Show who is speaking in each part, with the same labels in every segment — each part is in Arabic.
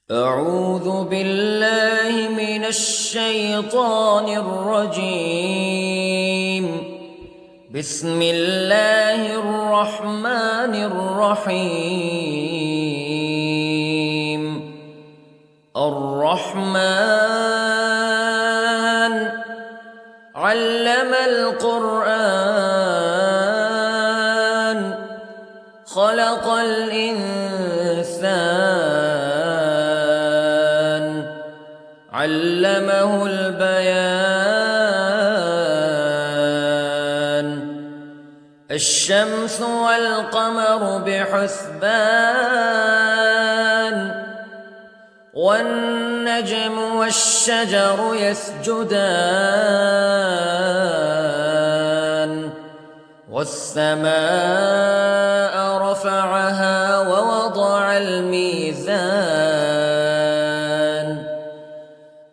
Speaker 1: أعوذ بالله من الشيطان الرجيم. بسم الله الرحمن الرحيم. الرحمن علم القرآن خلق الإنسان علمه البيان. الشمس والقمر بحسبان والنجم والشجر يسجدان والسماء رفعها ووضع الميزان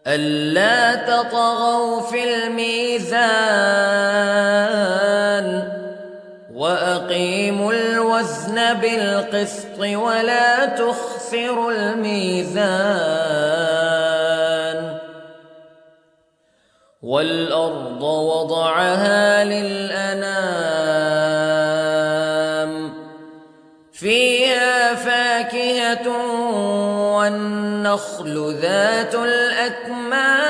Speaker 1: ألا تطغوا في الميزان وأقيموا الوزن بالقسط ولا تخسروا الميزان. والأرض وضعها للأنام فيها فاكهة والنخل ذات الأكمام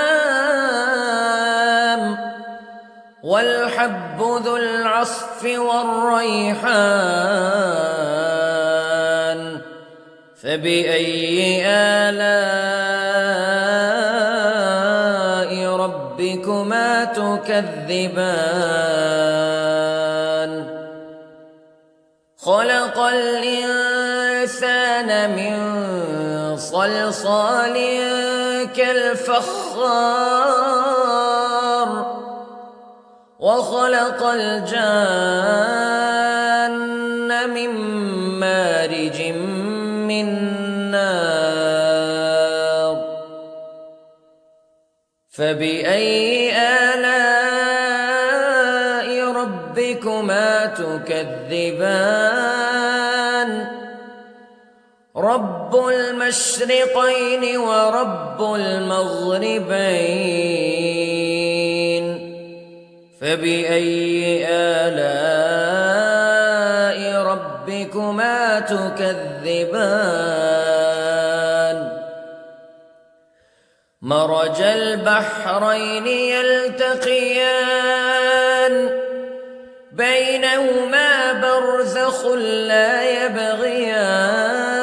Speaker 1: والحب ذو العصف والريحان فبأي آلاء ربكما تكذبان. خلق الإنسان من صلصال كالفخار وخلق الجان من مارج من نار فبأي آلاء ربكما تكذبان. رب المشرقين ورب المغربين فبأي آلاء ربكما تكذبان. مرج البحرين يلتقيان بينهما برزخ لا يبغيان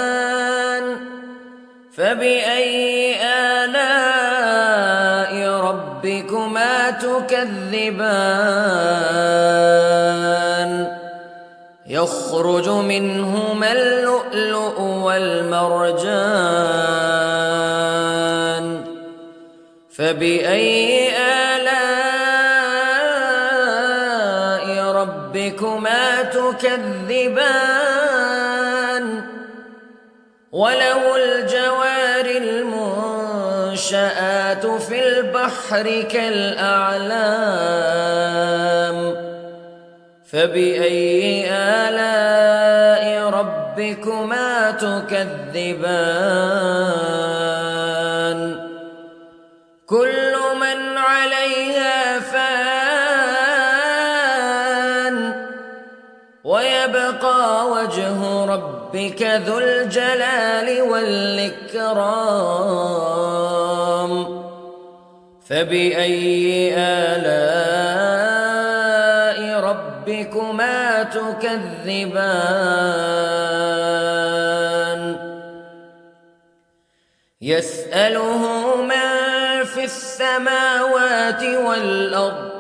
Speaker 1: فبأي آلاء ربكما تكذبان. يخرج منهما اللؤلؤ والمرجان فبأي آلاء ربكما تكذبان. وله الجوار المنشآت في البحر كالأعلام فبأي آلاء ربكما تكذبان. كل من عليها فان ويبقى وجه ربك ذو الجلال والإكرام فبأي آلاء ربكما تكذبان. يسأله من في السماوات والأرض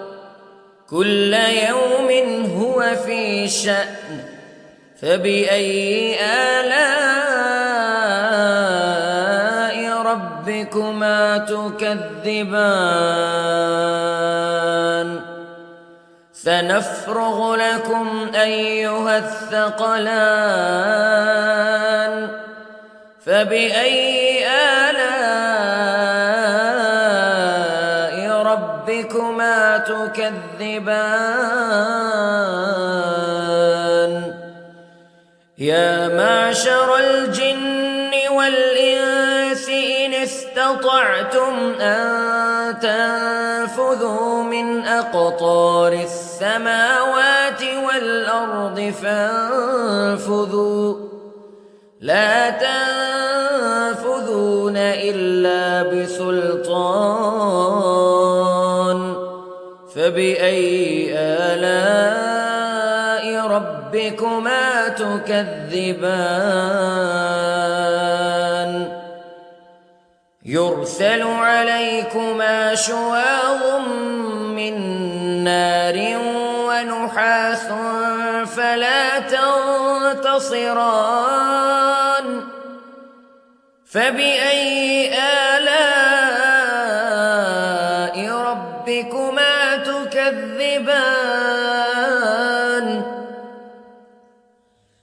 Speaker 1: كل يوم هو في شأن فبأي آلاء ربكما تكذبان. سنفرغ لكم أيها الثقلان فبأي آلاء ربكما تكذبان. يا معشر الجن والإنس استطعتم أن تنفذوا من أقطار السماوات والأرض فانفذوا لا تنفذون إلا بسلطان فبأي آلاء ربكما تكذبان يرسل عليكما شواظ من نار ونحاس فلا تنتصران فبأي آلاء ربكما تكذبان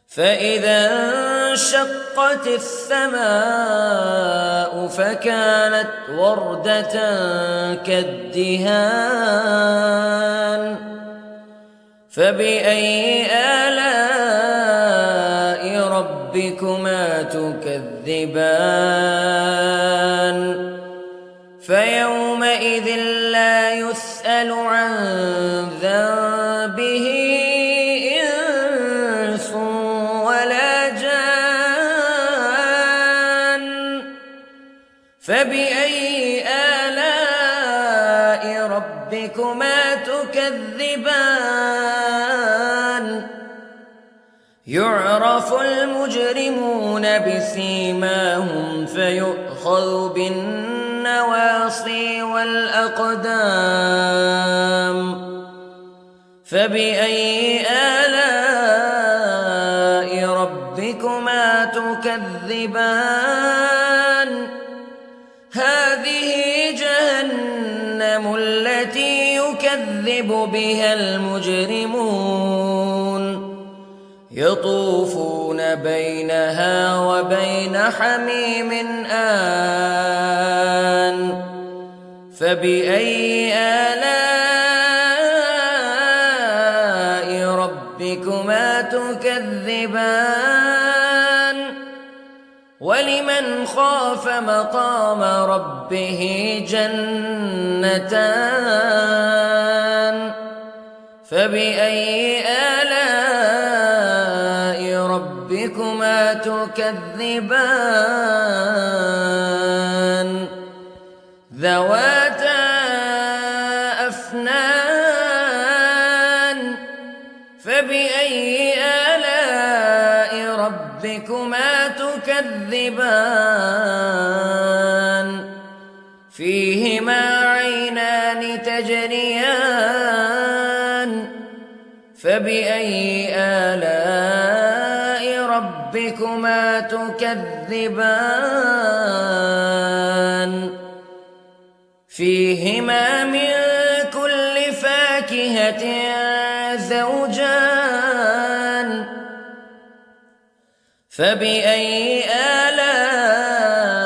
Speaker 1: فإذا انشقت السماء فكانت وردة كالدهان فبأي آلاء ربكما تكذبان فيومئذ لا يسأل عن ذنبه إنس ولا جان فبأي آلاء ربكما تكذبان يعرف المجرمون بسيماهم فيؤخذ بالنواصي والأقدام فبأي آلاء ربكما تكذبان هذه جهنم التي يكذب بها المجرمون يطوفون بينها وبين حميم آن فبأي آلاء ربكما تكذبان ولمن خاف مقام ربه جنتان فبأي آلاء ربكما تكذبان ذواتا أفنان فبأي آلاء ربكما تكذبان فيهما عينان تجريان فبأي آلاء ربكما تكذبان فيهما من كل فاكهة زوجان فبأي آلاء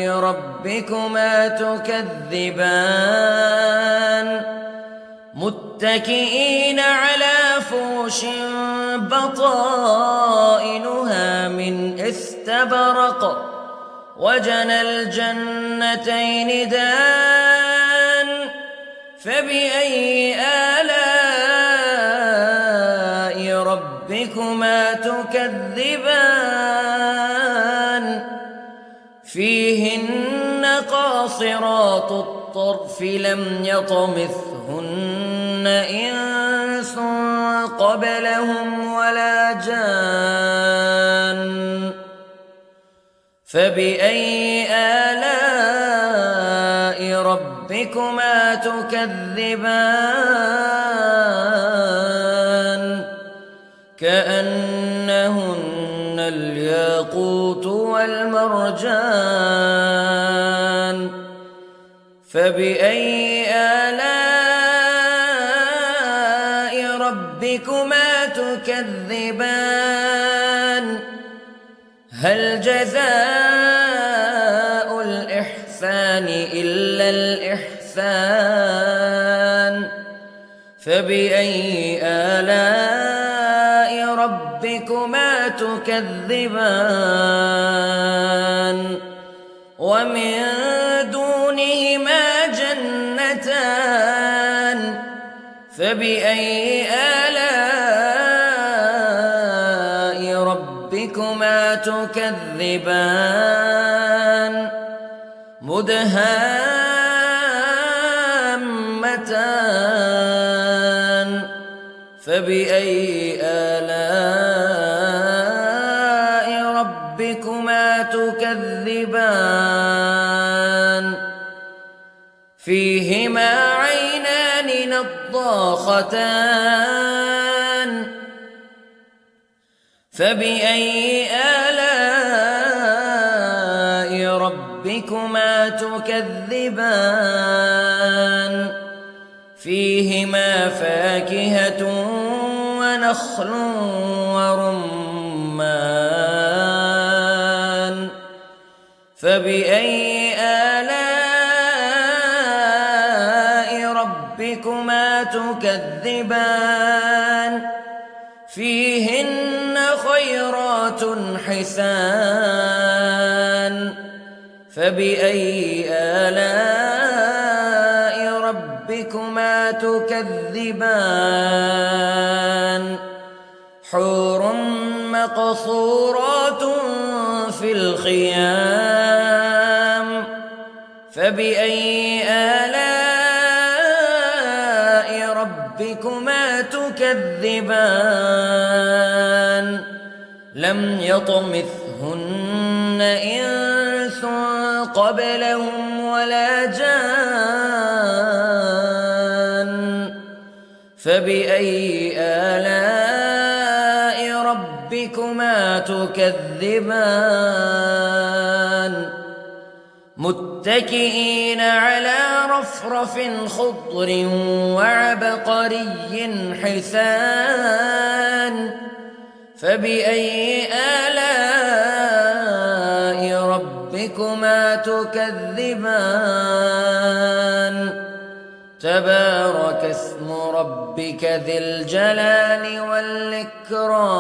Speaker 1: ربكما تكذبان متكئين على فرش بطائنها من استبرق وجنى الجنتين دان فبأي آلاء ربكما تكذبان فيهن قاصرات الطرف لم يطمثهن إنس قبلهم ولا جان فبأي آلاء ربكما تكذبان كأنهن الياقوت والمرجان فبأي آلاء ربكما تكذبان هل جزاء الإحسان إلا الإحسان فبأي آلاء ربكما تكذبان ومن دونهما جنتان فبأي آلاء ربكما تكذبان مدهامتان فبأي آلاء ربكما تكذبان فيهما عينان نضاختان فبأي آلاء ربكما تكذبان فيهما فاكهة ونخل ورمان فبأي آلاء ربكما تكذبان فيهن خيرات حسان فبأي آلاء ربكما تكذبان حور مقصورات في الخيام فبأي آلاء ربكما تكذبان لم يطمثهن إنس قبلهم ولا جان فبأي آلاء ربكما تكذبان متكئين على رفرف خضر وعبقري حسان فبأي آلاء ربكما تكذبان تبارك اسم ربك ذي الجلال والإكرام